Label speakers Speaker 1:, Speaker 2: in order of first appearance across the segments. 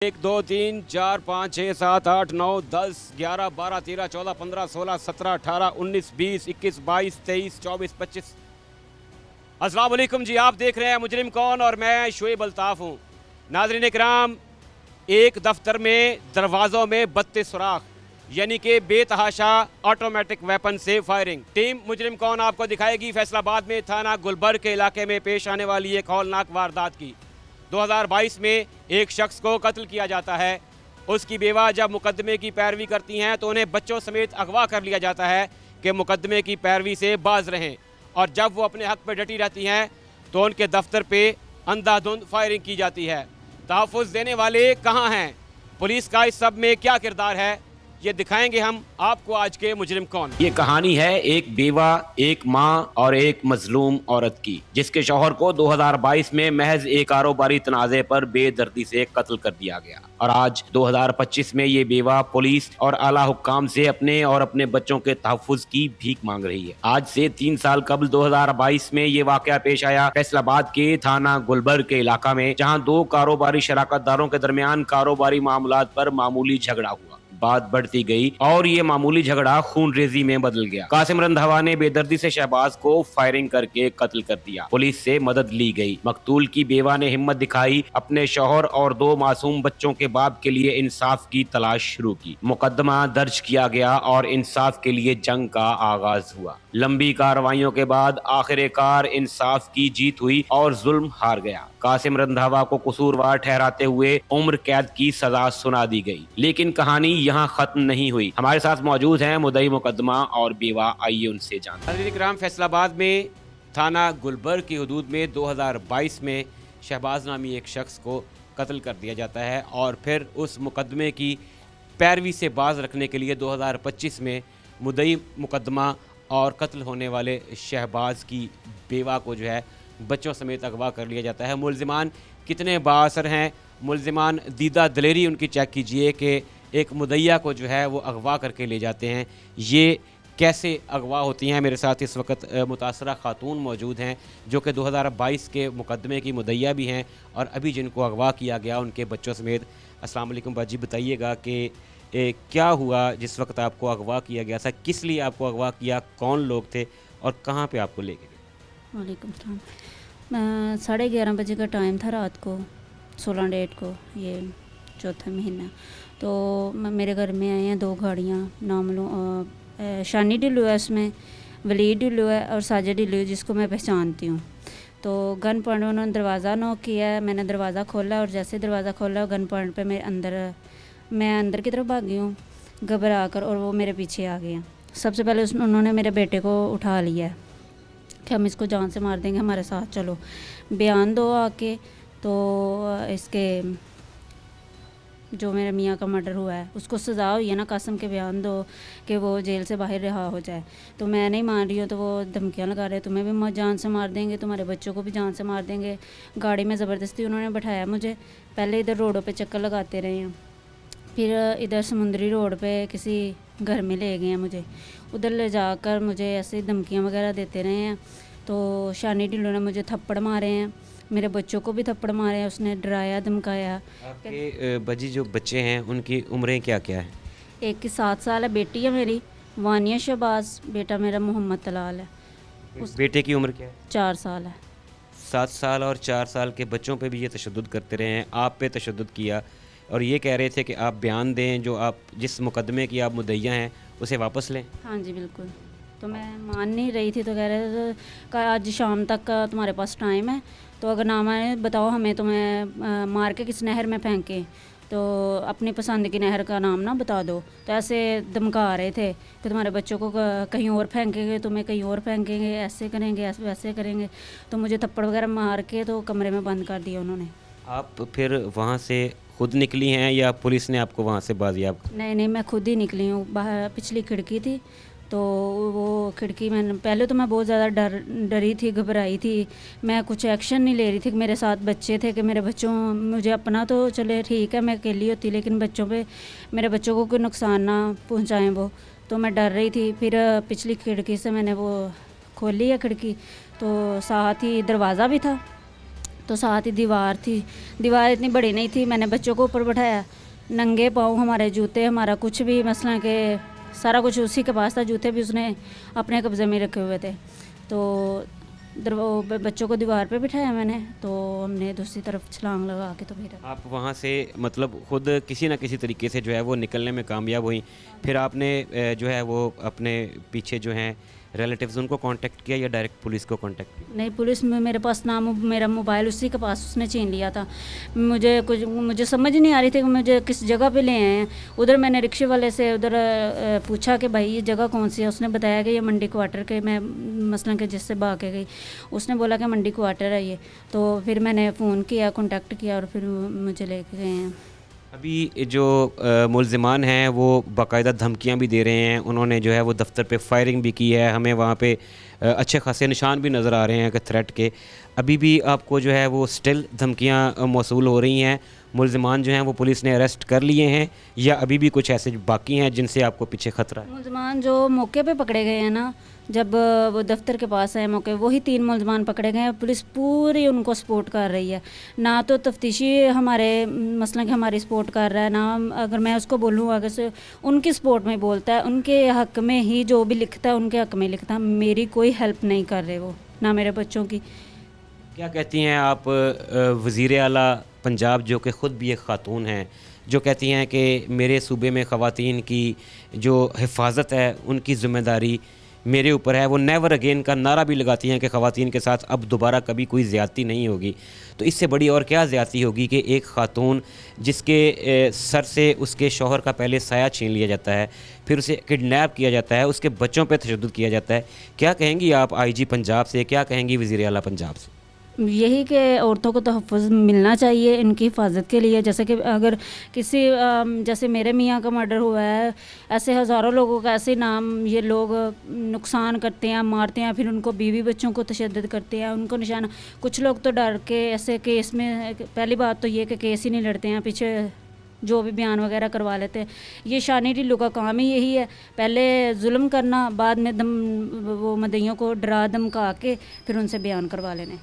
Speaker 1: 1 2 3 4 5 6 7 8 9 10 11 12 13 14 15 16 17 18 19 20 21 22 23 24 25। अस्सलाम वालेकुम जी, आप देख रहे हैं मुजरिम कौन और मैं शुएब अल्ताफ़ हूँ। नाज़रीन इकराम, एक दफ्तर में दरवाज़ों में 32 सुराख यानी कि बेतहाशा ऑटोमेटिक वेपन से फायरिंग। टीम मुजरिम कौन आपको दिखाएगी फैसलाबाद में थाना गुलबर्ग के इलाके में पेश आने वाली एक हौलनाक वारदात की। 2022 में एक शख्स को कत्ल किया जाता है। उसकी बेवा जब मुकदमे की पैरवी करती हैं तो उन्हें बच्चों समेत अगवा कर लिया जाता है कि मुकदमे की पैरवी से बाज रहें, और जब वो अपने हक पर डटी रहती हैं तो उनके दफ्तर पे अंधाधुंध फायरिंग की जाती है। तहफ़्फ़ुज़ देने वाले कहाँ हैं, पुलिस का इस सब में क्या किरदार है, ये दिखाएंगे हम आपको आज के मुजरिम कौन। ये कहानी है एक बेवा, एक माँ और एक मजलूम औरत की, जिसके शौहर को 2022 में महज एक कारोबारी तनाज़े पर बेदर्दी से कत्ल कर दिया गया, और आज 2025 में ये बेवा पुलिस और आला हुक्काम से अपने और अपने बच्चों के तहफ़्फ़ुज़ की भीख मांग रही है। आज से 3 साल कबल 2022 में ये वाकया पेश आया फैसलाबाद के थाना गुलबर्ग के इलाका में, जहाँ 2 कारोबारी शराकतदारों के दरमियान कारोबारी मामलात पर मामूली झगड़ा हुआ। बात बढ़ती गई और ये मामूली झगड़ा खूनरेजी में बदल गया। कासिम रंधावा ने बेदर्दी से शहबाज को फायरिंग करके कत्ल कर दिया। पुलिस से मदद ली गई। मकतूल की बेवा ने हिम्मत दिखाई, अपने शौहर और 2 मासूम बच्चों के बाप के लिए इंसाफ की तलाश शुरू की। मुकदमा दर्ज किया गया और इंसाफ के लिए जंग का आगाज हुआ। लंबी कार्रवाइयों के बाद आखिरकार इंसाफ की जीत हुई और जुल्म हार गया। कासिम रंधावा को कसूरवार ठहराते हुए उम्र कैद की सजा सुना दी गई। लेकिन कहानी यहाँ खत्म नहीं हुई। हमारे साथ मौजूद हैं मुद्दई मुकदमा और बेवा, आइए उनसे जानते हैं। फैसलाबाद में थाना गुलबर्ग की हदूद में 2022 में शहबाज नामी एक शख्स को कत्ल कर दिया जाता है, और फिर उस मुकदमे की पैरवी से बाज रखने के लिए 2025 में मुद्दई मुकदमा और कत्ल होने वाले शहबाज की बेवा को जो है बच्चों समेत अगवा कर लिया जाता है। मुलजिमान कितने बाअसर हैं, मुलजिमान दीदा दलेरी उनकी चेक कीजिए कि एक मुदैया को जो है वो अगवा करके ले जाते हैं, ये कैसे अगवा होती हैं। मेरे साथ इस वक्त मुतासरा खातून मौजूद हैं जो कि 2022 के मुकदमे की मुदैया भी हैं और अभी जिनको अगवा किया गया उनके बच्चों समेत। अस्सलाम वालेकुम बाजी, बताइएगा कि क्या हुआ जिस वक्त आपको अगवा किया गया था, किस लिए आपको अगवा किया, कौन लोग थे और कहाँ पे आपको ले गए?
Speaker 2: वालेकुम सलाम। 11:30 बजे का टाइम था रात को, 16 डेट को, ये चौथा महीना। तो मेरे घर में आए हैं 2 गाड़ियाँ, नाम शानी ढिल्लू है, उसमें वलीद ढिल्लू है और साजिद ढिल्लू है, जिसको मैं पहचानती हूँ। तो गन पॉइंट उन्होंने दरवाज़ा नॉक किया, मैंने दरवाज़ा खोला और जैसे दरवाज़ा खोला गन पॉइंट पे मैं अंदर की तरफ भागी हूँ घबरा कर, और वो मेरे पीछे आ गए। सबसे पहले उन्होंने मेरे बेटे को उठा लिया कि हम इसको जान से मार देंगे, हमारे साथ चलो, बयान दो आके। तो इसके जो मेरे मियाँ का मर्डर हुआ है उसको सज़ा हुई है ना, कासिम के बयान दो कि वो जेल से बाहर रिहा हो जाए। तो मैं नहीं मान रही हूँ, तो वो धमकियाँ लगा रहे, तुम्हें भी जान से मार देंगे, तुम्हारे बच्चों को भी जान से मार देंगे। गाड़ी में ज़बरदस्ती उन्होंने बैठाया मुझे। पहले इधर रोडों पे चक्कर लगाते रहे हैं, फिर इधर समुंदरी रोड पे किसी घर में ले गए हैं मुझे, उधर ले जाकर मुझे ऐसे धमकियाँ वगैरह देते रहे हैं। तो शानी ढिल्लो ने मुझे थप्पड़ मारे हैं, मेरे बच्चों को भी थप्पड़ मारे हैं, उसने डराया धमकाया।
Speaker 1: आपके बजी जो बच्चे हैं उनकी उम्रें क्या क्या है?
Speaker 2: एक की 7 साल है, बेटी है मेरी वानिया शहबाज, बेटा मेरा मोहम्मद तलाल है।
Speaker 1: बेटे की उम्र क्या है?
Speaker 2: 4 साल है।
Speaker 1: 7 साल और 4 साल के बच्चों पे भी ये तशद्दुद करते रहे हैं, आप पे तशद्दुद किया और ये कह रहे थे कि आप बयान दें, जो आप जिस मुकदमे की आप मुद्दैया हैं उसे वापस लें।
Speaker 2: हाँ जी बिल्कुल। तो मैं मान नहीं रही थी, तो कह रहे थे आज शाम तक का तुम्हारे पास टाइम है, तो अगर ना माने बताओ हमें, तुम्हें मार के किस नहर में फेंकें, तो अपनी पसंद की नहर का नाम ना बता दो। तो ऐसे धमका रहे थे कि तुम्हारे बच्चों को कहीं और फेंकेंगे, तुम्हें कहीं और फेंकेंगे, ऐसे करेंगे, ऐसे वैसे करेंगे। तो मुझे थप्पड़ वगैरह मार के तो कमरे में बंद कर दिया उन्होंने।
Speaker 1: आप फिर वहाँ से खुद निकली हैं या पुलिस ने आपको वहाँ से बाजियाब?
Speaker 2: नहीं, मैं खुद ही निकली हूँ। बाहर पिछली खिड़की थी, तो वो खिड़की मैंने पहले तो मैं बहुत ज़्यादा डरी थी, घबराई थी, मैं कुछ एक्शन नहीं ले रही थी। मेरे साथ बच्चे थे कि मेरे बच्चों, मुझे अपना तो चले ठीक है, मैं अकेली होती, लेकिन बच्चों पे, मेरे बच्चों को कोई नुकसान ना पहुंचाएं वो, तो मैं डर रही थी। फिर पिछली खिड़की से मैंने वो खोली है खिड़की, तो साथ ही दरवाज़ा भी था, तो साथ ही दीवार थी, दीवार इतनी बड़ी नहीं थी। मैंने बच्चों को ऊपर बैठाया, नंगे पाँव, हमारे जूते, हमारा कुछ भी, मसला के सारा कुछ उसी के पास था। जूते भी उसने अपने कब्ज़े में रखे हुए थे। तो बच्चों को दीवार पे बिठाया मैंने, तो हमने दूसरी तरफ छलांग लगा के तो फिर
Speaker 1: आप वहाँ से मतलब खुद किसी ना किसी तरीके से जो है वो निकलने में कामयाब हुई। फिर आपने जो है वो अपने पीछे जो हैं रिलेटिव्स उनको कांटेक्ट किया या डायरेक्ट पुलिस को कांटेक्ट किया?
Speaker 2: नहीं, पुलिस में मेरे पास नाम, मेरा मोबाइल उसी के पास उसने छीन लिया था। मुझे समझ नहीं आ रही थी कि मुझे किस जगह पे ले आए हैं। उधर मैंने रिक्शे वाले से उधर पूछा कि भाई ये जगह कौन सी है। उसने बताया कि ये मंडी क्वार्टर के, मैं मसलन के जिससे भाग के गई, उसने बोला कि मंडी क्वार्टर है ये। तो फिर मैंने फ़ोन किया, कॉन्टेक्ट किया और फिर मुझे लेके गए हैं।
Speaker 1: अभी जो मुलज़िमान हैं वो बाकायदा धमकियां भी दे रहे हैं। उन्होंने जो है वो दफ्तर पे फायरिंग भी की है। हमें वहाँ पे अच्छे खासे निशान भी नज़र आ रहे हैं कि थ्रेट के। अभी भी आपको जो है वो स्टिल धमकियां मौसूल हो रही हैं? मुलज़िमान जो हैं वो पुलिस ने अरेस्ट कर लिए हैं या अभी भी कुछ ऐसे बाकी हैं जिनसे आपको पीछे ख़तरा है?
Speaker 2: मुलजमान जो मौके पे पकड़े गए हैं ना, जब वो दफ्तर के पास आए मौके, वही 3 मुलजमान पकड़े गए हैं। पुलिस पूरी उनको सपोर्ट कर रही है। ना तो तफ्तीशी हमारे मसलन कि हमारी सपोर्ट कर रहा है, ना अगर मैं उसको बोलूँ आगे से उनकी सपोर्ट में बोलता है। उनके हक़ में ही जो भी लिखता है उनके हक़ में लिखता है। मेरी कोई हेल्प नहीं कर रहे वो, ना मेरे बच्चों की।
Speaker 1: क्या कहती हैं आप वज़ीर आला पंजाब जो कि ख़ुद भी एक ख़ातून हैं, जो कहती हैं कि मेरे सूबे में ख़वातीन की जो हिफाजत है उनकी ज़िम्मेदारी मेरे ऊपर है। वो नेवर अगेन का नारा भी लगाती हैं कि ख़वातीन के साथ अब दोबारा कभी कोई ज़्यादती नहीं होगी। तो इससे बड़ी और क्या ज़्यादती होगी कि एक ख़ातून जिसके सर से उसके शौहर का पहले साया छीन लिया जाता है, फिर उसे किडनैप किया जाता है, उसके बच्चों पे तशद्दुद किया जाता है। क्या कहेंगी आप आईजी पंजाब से, क्या कहेंगी वज़ीर आला पंजाब से?
Speaker 2: यही कि औरतों को तहफ़्फ़ुज़ मिलना चाहिए इनकी हिफाजत के लिए। जैसे कि अगर किसी जैसे मेरे मियाँ का मर्डर हुआ है, ऐसे हज़ारों लोगों का ऐसे नाम ये लोग नुकसान करते हैं, मारते हैं, फिर उनको बीवी बच्चों को तशद्दुद करते हैं, उनको निशाना। कुछ लोग तो डर के ऐसे केस में, पहली बात तो ये कि केस ही नहीं लड़ते हैं, पीछे जो भी बयान वगैरह करवा लेते हैं। ये शानी ढिल्लों का काम ही यही है, पहले जुल्म करना, बाद में वो मदइयों को डरा धमका के फिर उनसे बयान करवा लेने।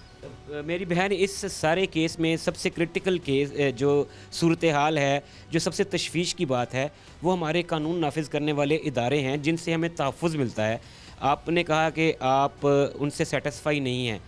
Speaker 1: मेरी बहन, इस सारे केस में सबसे क्रिटिकल केस जो सूरत हाल है, जो सबसे तशवीश की बात है, वो हमारे कानून नाफिज करने वाले इदारे हैं जिनसे हमें तहफ़्फ़ुज़ मिलता है। आपने कहा कि आप उनसे सेटिस्फाई नहीं हैं।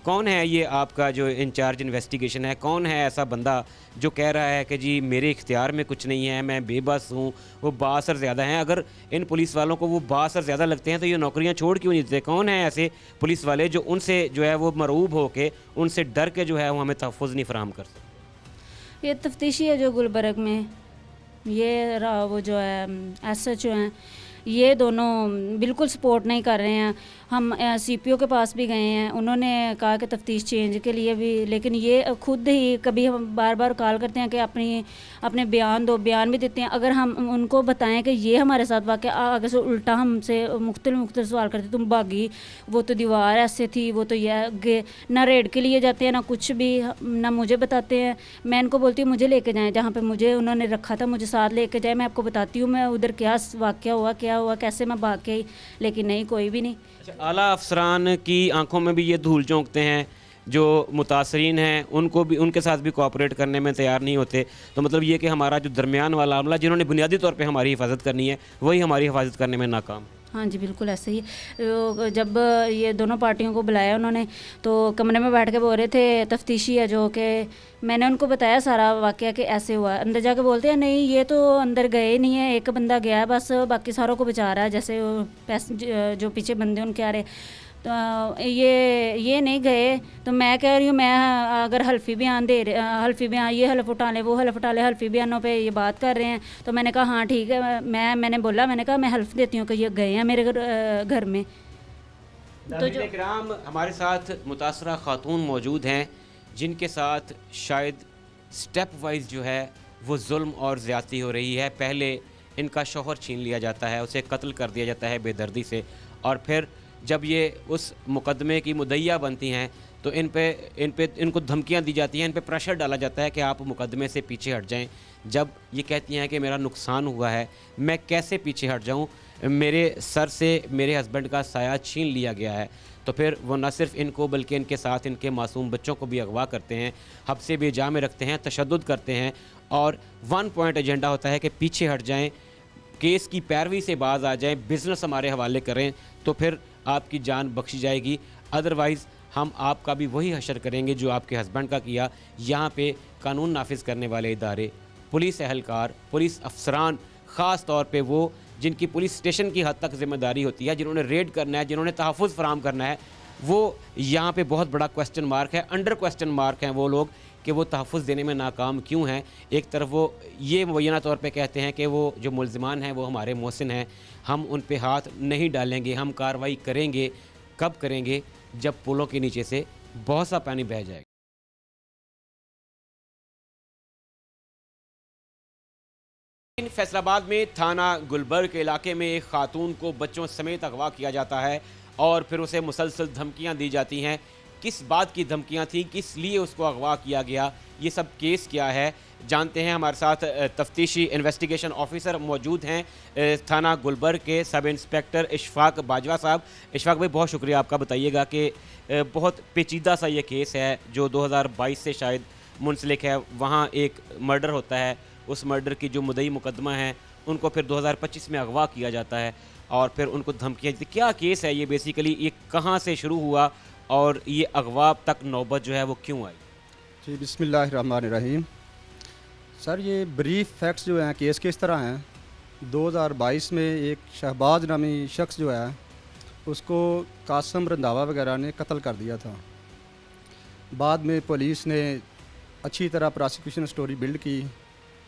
Speaker 1: कौन है ये आपका जो इंचार्ज इन्वेस्टिगेशन है? कौन है ऐसा बंदा जो कह रहा है कि जी मेरे इख्तियार में कुछ नहीं है, मैं बेबस हूँ? वो बाअसर ज़्यादा हैं। अगर इन पुलिस वालों को वो बाअसर ज़्यादा लगते हैं तो ये नौकरियाँ छोड़ क्यों नहीं देते? कौन है ऐसे पुलिस वाले जो उनसे जो है वो मरऊब हो के, उनसे डर के जो है वो हमें तहफ़्फ़ुज़ नहीं फ़राहम कर सकते?
Speaker 2: ये तफ्तीशी है जो गुलबर्ग में, ये वो जो है SHO हैं, ये दोनों बिल्कुल सपोर्ट नहीं कर रहे हैं। हम CPO के पास भी गए हैं, उन्होंने कहा कि तफ्तीश चेंज के लिए भी, लेकिन ये खुद ही कभी हम बार बार कॉल करते हैं कि अपने बयान दो, बयान भी देते हैं। अगर हम उनको बताएं कि ये हमारे साथ वाक़या, आगे से उल्टा हमसे मुख्तलिफ सवाल करते, तुम भागी, वो तो दीवार ऐसे थी, वो तो ये ना रेड के लिए जाते हैं, ना कुछ भी, ना मुझे बताते हैं। मैं इनको बोलती हूँ मुझे लेके जाएँ जहाँ पर मुझे उन्होंने रखा था, मुझे साथ लेके जाए, मैं आपको बताती हूँ मैं उधर क्या वाक़या हुआ, क्या हुआ, कैसे मैं भाग के आई, लेकिन नहीं, कोई भी नहीं।
Speaker 1: अच्छा, आला अफसरान की आंखों में भी ये धूल झोंकते हैं, जो मुतासरीन हैं उनको भी, उनके साथ भी कोऑपरेट करने में तैयार नहीं होते। तो मतलब ये कि हमारा जो दरमियान वाला अमला, जिन्होंने बुनियादी तौर पे हमारी हिफाजत करनी है, वही हमारी हिफाजत करने में नाकाम।
Speaker 2: हाँ जी, बिल्कुल ऐसे ही। जब ये दोनों पार्टियों को बुलाया उन्होंने, तो कमरे में बैठ के बोल रहे थे, तफ्तीशी है जो, कि मैंने उनको बताया सारा वाक़या कि ऐसे हुआ। अंदर जाके बोलते हैं नहीं, ये तो अंदर गए नहीं है, एक बंदा गया है बस, बाकी सारों को बचा रहा है, जैसे पैसे जो पीछे बंदे उनके आ रहे, तो ये नहीं गए। तो मैं कह रही हूँ, मैं अगर हल्फी बयान हल्फी बयान, ये हल्फ उठा ले, वो हल्फ उठा ले, हल्फी बयानों पे ये बात कर रहे हैं। तो मैंने कहा हाँ ठीक है, मैंने बोला, मैंने कहा मैं हल्फ देती हूँ कि ये गए हैं मेरे घर में।
Speaker 1: तो जो हमारे साथ मुतासरा खातून मौजूद हैं जिनके साथ शायद स्टेप वाइज जो है वो जुल्म और ज़्यादती हो रही है। पहले इनका शौहर छीन लिया जाता है, उसे कत्ल कर दिया जाता है बेदर्दी से, और फिर जब ये उस मुकदमे की मुद्दइया बनती हैं तो इनको धमकियां दी जाती हैं, इन पे प्रेशर डाला जाता है कि आप मुकदमे से पीछे हट जाएं। जब ये कहती हैं कि मेरा नुकसान हुआ है, मैं कैसे पीछे हट जाऊं, मेरे सर से मेरे हस्बैंड का साया छीन लिया गया है, तो फिर वो न सिर्फ इनको बल्कि इनके साथ इनके मासूम बच्चों को भी अगवा करते हैं, हब्से बेजा में रखते हैं, तशद्दुद करते हैं और वन पॉइंट एजेंडा होता है कि पीछे हट जाएं, केस की पैरवी से बाज आ जाएं, बिज़नेस हमारे हवाले करें तो फिर आपकी जान बख्शी जाएगी। अदरवाइज़ हम आपका भी वही हशर करेंगे जो आपके हस्बैंड का किया। यहाँ पे कानून नाफिज करने वाले इदारे, पुलिस एहलकार, पुलिस अफसरान, ख़ास तौर पे वो जिनकी पुलिस स्टेशन की हद तक ज़िम्मेदारी होती है, जिन्होंने रेड करना है, जिन्होंने तहफ़्फ़ुज़ फराहम करना है, वो यहाँ पे बहुत बड़ा क्वेश्चन मार्क है, अंडर क्वेश्चन मार्क हैं वो लोग कि वो तहफ़्फ़ुज़ देने में नाकाम क्यों हैं। एक तरफ वो ये मुबैना तौर पे कहते हैं कि वो जो मुल्ज़िमान हैं वो हमारे मोहसिन हैं, हम उन पे हाथ नहीं डालेंगे, हम कार्रवाई करेंगे। कब करेंगे? जब पुलों के नीचे से बहुत सा पानी बह जाएगा। फैसलाबाद में थाना गुलबर्ग के इलाके में एक खातून को बच्चों समेत अगवा किया जाता है और फिर उसे मुसलसल धमकियां दी जाती हैं। किस बात की धमकियां थी, किस लिए उसको अगवा किया गया, ये सब केस क्या है, जानते हैं। हमारे साथ तफ्तीशी इन्वेस्टिगेशन ऑफिसर मौजूद हैं थाना गुलबर्ग के सब इंस्पेक्टर इशफाक बाजवा साहब। इशफाक भाई, बहुत शुक्रिया आपका। बताइएगा कि बहुत पेचीदा सा ये केस है जो 2022 से शायद मुंसलिक है। वहाँ एक मर्डर होता है, उस मर्डर की जो मुद्दई मुकदमा है उनको फिर 2025 में अगवा किया जाता है और फिर उनको धमकियाँ दी। क्या केस है ये बेसिकली, ये कहाँ से शुरू हुआ और ये अगवा तक नौबत जो है वो क्यों आई?
Speaker 3: जी, बिस्मिल्लाहिर्रहमानिर्रहीम। सर, ये ब्रीफ फैक्ट्स जो हैं केस के इस तरह हैं। 2022 में एक शहबाज नामी शख्स जो है उसको कासम रंधावा वगैरह ने कत्ल कर दिया था। बाद में पुलिस ने अच्छी तरह प्रोसिक्यूशन स्टोरी बिल्ड की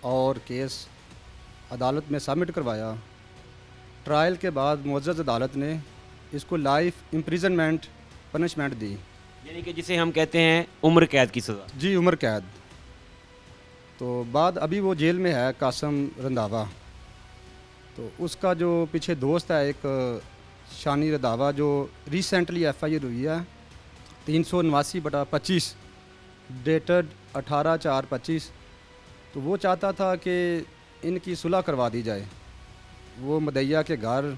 Speaker 3: और केस अदालत में सबमिट करवाया। ट्रायल के बाद मुअज़्ज़ज़ अदालत ने इसको लाइफ इम्प्रिजनमेंट पनिशमेंट दी,
Speaker 1: यानी कि जिसे हम कहते हैं उम्र कैद की सज़ा।
Speaker 3: जी, उम्र कैद। तो बाद अभी वो जेल में है कासम रंधावा। तो उसका जो पीछे दोस्त है एक शानी रंधावा, जो रिसेंटली FIR हुई है 389/25 डेटेड 18/4/25। तो वो चाहता था कि इनकी सुलह करवा दी जाए। वो मदैया के घर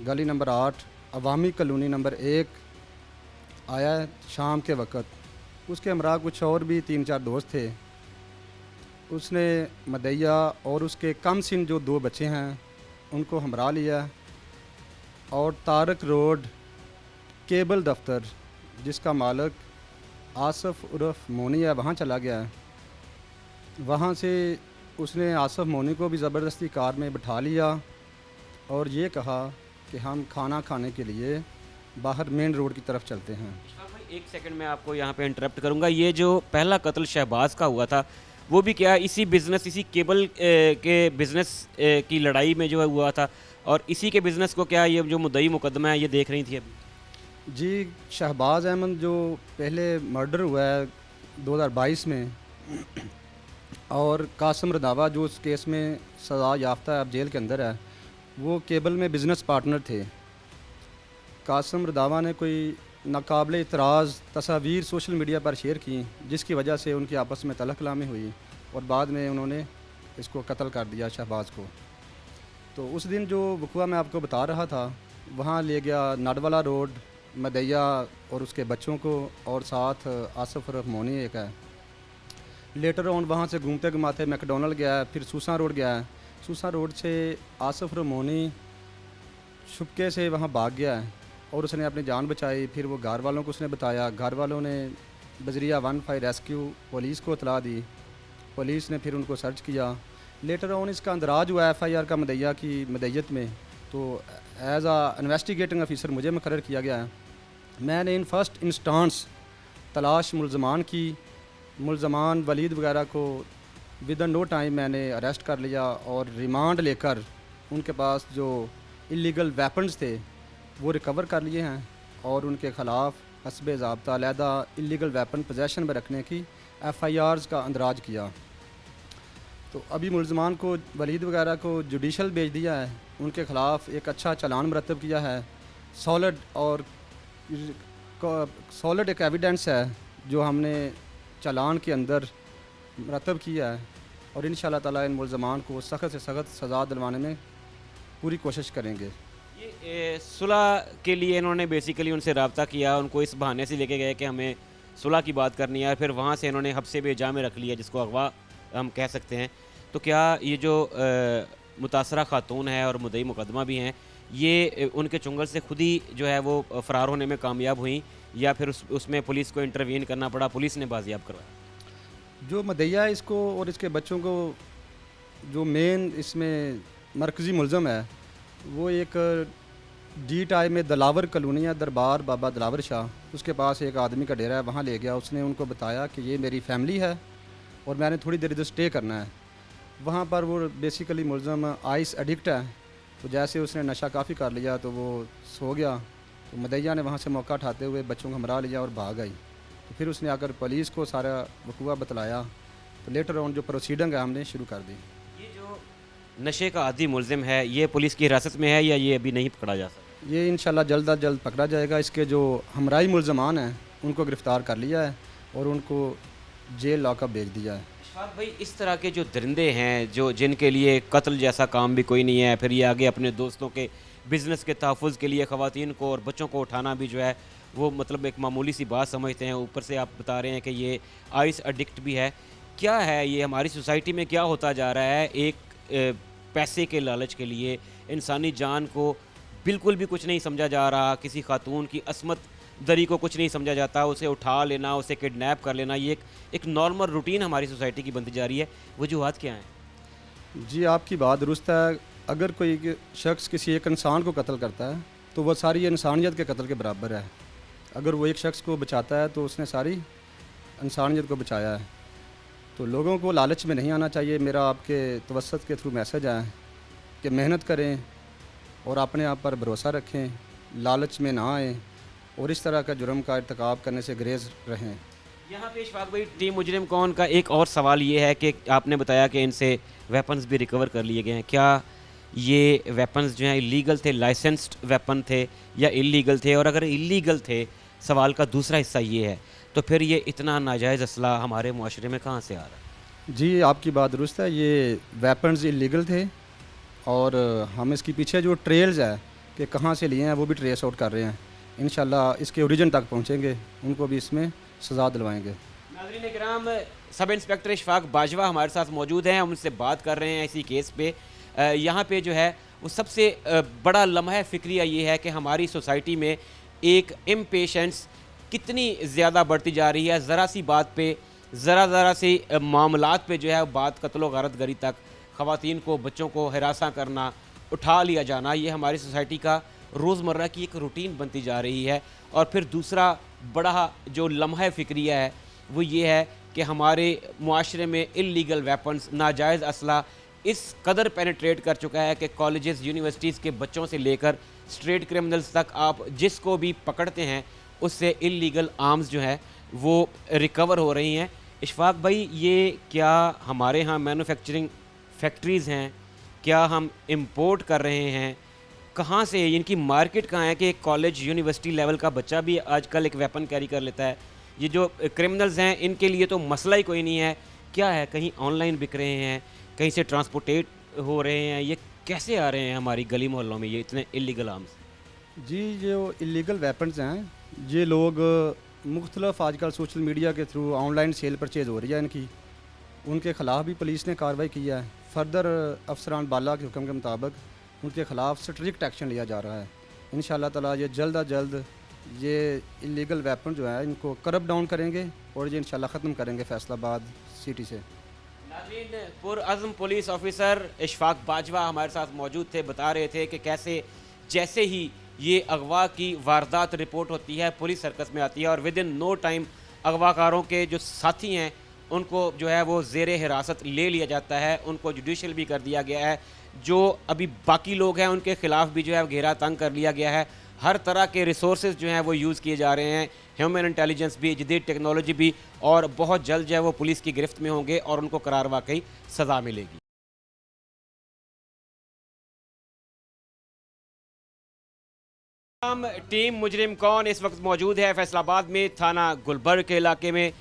Speaker 3: गली नंबर 8 अवामी कॉलोनी नंबर 1 आया शाम के वक़्त। उसके हमरा कुछ और भी 3-4 दोस्त थे। उसने मदैया और उसके कम सिन जो 2 बच्चे हैं उनको हमरा लिया और तारक रोड केबल दफ्तर, जिसका मालिक आसफ़ उर्फ मोनी है, वहाँ चला गया है। वहाँ से उसने आसफ़ मोनी को भी ज़बरदस्ती कार में बिठा लिया और ये कहा कि हम खाना खाने के लिए बाहर मेन रोड की तरफ चलते हैं।
Speaker 1: एक सेकंड में आपको यहाँ पे इंटरप्ट करूँगा। ये जो पहला कत्ल शहबाज का हुआ था वो भी क्या इसी बिज़नेस, इसी केबल के बिज़नेस की लड़ाई में जो है हुआ था, और इसी के बिज़नेस को क्या ये जो मुद्दई मुकदमा है ये देख रही थी अभी?
Speaker 3: जी, शहबाज अहमद जो पहले मर्डर हुआ है 2022 में और कासम रंधावा जो उस केस में सज़ा याफ्ता है, अब जेल के अंदर है, वो केबल में बिज़नेस पार्टनर थे। कासम रंधावा ने कोई नाकाबिले इतराज़ तस्वीर सोशल मीडिया पर शेयर की, जिसकी वजह से उनकी आपस में तलख कलामी हुई और बाद में उन्होंने इसको कत्ल कर दिया शहबाज को। तो उस दिन जो वक़्वा मैं आपको बता रहा था, वहाँ ले गया नाडवाला रोड मदैया और उसके बच्चों को, और साथ आसफ़ उर्फ मोनी एक है। लेटर ऑन वहाँ से घूमते घुमाते मैकडोनल्ड गया है, फिर सूसा रोड गया है। सूसा रोड से आसफ़ उर्फ मोनी छुपके से वहाँ भाग गया है और उसने अपनी जान बचाई। फिर वो घर वालों को उसने बताया, घर वालों ने बजरिया 15 रेस्क्यू पुलिस को इतला दी। पुलिस ने फिर उनको सर्च किया। लेटर ऑन इसका अंदराज हुआ FIR का मदैया की मदैयत में। तो एज आ इन्वेस्टिगेटिंग ऑफिसर मुझे मुकर्रर किया गया है। मैंने इन फर्स्ट इंस्टांस तलाश मुल्ज़मान की, मुल्ज़मान वलीद वगैरह को विदन नो टाइम मैंने अरेस्ट कर लिया और रिमांड लेकर उनके पास जो इलीगल वेपन्स थे वो रिकवर कर लिए हैं और उनके ख़िलाफ़ हस्बे ज़ाब्ता अलहदा इलीगल वेपन पोजेशन में रखने की FIRs का अंदराज किया। तो अभी मुल्ज़मान को वलीद वगैरह को जुडिशल भेज दिया है, उनके ख़िलाफ़ एक अच्छा चालान मरतब किया है। सॉलिड एक एविडेंस है जो हमने चालान के अंदर मरतब किया है और इंशाअल्लाह ताला इन मुल्ज़मान को सख्त से सख्त सज़ा दिलवाने में पूरी कोशिश करेंगे।
Speaker 1: ये सुलह के लिए इन्होंने बेसिकली उनसे रब्ता किया, उनको इस बहाने से लेके गए कि हमें सुलह की बात करनी है, फिर वहाँ से इन्होंने हब्से बेजा में रख लिया, जिसको अगवा हम कह सकते हैं। तो क्या ये जो मुतासरा खातून है और मुद्दई मुकदमा भी हैं, ये उनके चुंगल से खुद ही जो है वो फ़रार होने में कामयाब हुई, या फिर उसमें पुलिस को इंटरवीन करना पड़ा, पुलिस ने बाजियाब करवाया?
Speaker 3: जो मदैया है इसको और इसके बच्चों को, जो मेन इसमें मरकज़ी मुलज़म है, वो एक DTI में दलावर कॉलोनी है, दरबार बाबा दलावर शाह, उसके पास एक आदमी का डेरा है, वहाँ ले गया। उसने उनको बताया कि ये मेरी फैमिली है और मैंने थोड़ी देर इधर स्टे करना है। वहाँ पर वो बेसिकली मुलज़म आइस एडिक्ट है, तो जैसे उसने नशा काफ़ी कर लिया तो वो सो गया। तो मदैया ने वहाँ से मौका उठाते हुए बच्चों को हमरा लिया और भाग आई। तो फिर उसने आकर पुलिस को सारा वकूआ बतलाया, तो लेटर ऑन जो प्रोसीडिंग है हमने शुरू कर दी।
Speaker 1: ये जो नशे का आदी मुलजिम है, ये पुलिस की हिरासत में है या ये अभी नहीं पकड़ा जा सकता?
Speaker 3: ये इंशाल्लाह जल्द अज जल्द पकड़ा जाएगा। इसके जो हमराई मुलजमान हैं उनको गिरफ़्तार कर लिया है और उनको जेल लॉकअप भेज दिया है।
Speaker 1: इशफाक भाई, इस तरह के जो दरिंदे हैं, जो जिनके लिए कत्ल जैसा काम भी कोई नहीं है, फिर ये आगे अपने दोस्तों के बिज़नेस के तहफ़्फ़ुज़ के लिए ख़वातीन को और बच्चों को उठाना भी जो है वो मतलब एक मामूली सी बात समझते हैं। ऊपर से आप बता रहे हैं कि ये आइस एडिक्ट भी है। क्या है ये, हमारी सोसाइटी में क्या होता जा रहा है? एक पैसे के लालच के लिए इंसानी जान को बिल्कुल भी कुछ नहीं समझा जा रहा, किसी खातून की असमत दरी को कुछ नहीं समझा जाता, उसे उठा लेना, उसे किडनैप कर लेना, ये एक नॉर्मल रूटीन हमारी सोसाइटी की बनती जा रही है। वजूहात क्या हैं?
Speaker 3: जी, आपकी बात दुरुस्त है। अगर कोई शख्स किसी एक इंसान को कत्ल करता है तो वह सारी इंसानियत के कत्ल के बराबर है। अगर वो एक शख्स को बचाता है तो उसने सारी इंसानियत को बचाया है। तो लोगों को लालच में नहीं आना चाहिए। मेरा आपके तवस्सुत के थ्रू मैसेज है कि मेहनत करें और अपने आप पर भरोसा रखें, लालच में ना आएँ और इस तरह का जुर्म का इर्तिकाब करने से गुरेज रहें।
Speaker 1: यहाँ पे इशफाक भाई, टीम मुजरिम कौन का एक और सवाल ये है कि आपने बताया कि इनसे वेपन्स भी रिकवर कर लिए गए हैं। क्या ये वेपन्स जो हैं इलीगल थे, लाइसेंस्ड वेपन थे या इलीगल थे? और अगर इलीगल थे, सवाल का दूसरा हिस्सा ये है, तो फिर ये इतना नाजायज़ असला हमारे मुआशरे में कहाँ से आ रहा है?
Speaker 3: जी, आपकी बात दुरुस्त है। ये वेपन्स इलीगल थे और हम इसके पीछे जो ट्रेल्स है कि कहाँ से लिए हैं वो भी ट्रेस आउट कर रहे हैं। इंशाल्लाह इसके ओरिजिन तक पहुँचेंगे, उनको भी इसमें सज़ा दिलवाएंगे।
Speaker 1: नाज़रीन किराम, सब इंस्पेक्टर इशफाक बाजवा हमारे साथ मौजूद हैं, हम उनसे बात कर रहे हैं इसी केस पे। यहाँ पे जो है वो सबसे बड़ा लम्हा फ़िक्रिया ये है कि हमारी सोसाइटी में एक इम्पेशेंस कितनी ज़्यादा बढ़ती जा रही है। ज़रा सी बात पे, ज़रा सी मामलात पे जो है बात कत्लो गारत गरी तक, ख़वातीन को, बच्चों को हिरासा करना, उठा लिया जाना, ये हमारी सोसाइटी का रोज़मर्रा की एक रूटीन बनती जा रही है। और फिर दूसरा बड़ा जो लम्हा फ़िक्रिया है वो ये है कि हमारे मुआशरे में इल्लीगल वेपन्स, नाजायज़ असला इस कदर पेनिट्रेट कर चुका है कि कॉलेजेस, यूनिवर्सिटीज़ के बच्चों से लेकर स्ट्रेट क्रिमिनल्स तक आप जिसको भी पकड़ते हैं उससे इल्लीगल आर्म्स जो है वो रिकवर हो रही हैं। इशफाक भाई, ये क्या हमारे यहाँ मैन्युफैक्चरिंग फैक्ट्रीज़ हैं? क्या हम इंपोर्ट कर रहे हैं? कहाँ से इनकी मार्केट कहाँ है कि एक कॉलेज, यूनिवर्सिटी लेवल का बच्चा भी आजकल एक वेपन कैरी कर लेता है? ये जो क्रिमिनल्स हैं इनके लिए तो मसला ही कोई नहीं है। क्या है, कहीं ऑनलाइन बिक रहे हैं, कहीं से ट्रांसपोर्टेट हो रहे हैं, ये कैसे आ रहे हैं हमारी गली मोहल्लों में ये इतने इलीगल आर्म्स?
Speaker 3: जी, जो इलीगल वेपन्स हैं ये लोग मुख्तलिफ आजकल सोशल मीडिया के थ्रू ऑनलाइन सेल परचेज़ हो रही है इनकी, उनके ख़िलाफ़ भी पुलिस ने कार्रवाई की है। फर्दर अफसरान बाला के हुक्म के मुताबिक उनके ख़िलाफ़ स्ट्रिक्ट एक्शन लिया जा रहा है। इंशाअल्लाह ताला ये जल्द अज जल्द ये इलीगल वेपन जो है इनको करब डाउन करेंगे और ये इंशाअल्लाह ख़त्म करेंगे फैसलाबाद सिटी से।
Speaker 1: नाज़रीन, पुरअज़्म पुलिस ऑफिसर इशफाक बाजवा हमारे साथ मौजूद थे, बता रहे थे कि कैसे जैसे ही ये अगवा की वारदात रिपोर्ट होती है, पुलिस सर्कस में आती है और विद इन नो टाइम अगवाकारों के जो साथी हैं उनको जो है वो ज़ेरे हिरासत ले लिया जाता है, उनको जुडिशल भी कर दिया गया है। जो अभी बाकी लोग हैं उनके ख़िलाफ़ भी जो है घेरा तंग कर लिया गया है। हर तरह के रिसोर्सेज जो हैं वो यूज़ किए जा रहे हैं, ह्यूमन इंटेलिजेंस भी, जदीद टेक्नोलॉजी भी, और बहुत जल्द जो है वो पुलिस की गिरफ्त में होंगे और उनको करार वाकई सज़ा मिलेगी। हम टीम मुजरिम कौन इस वक्त मौजूद है फैसलाबाद में, थाना गुलबर्ग के इलाके में,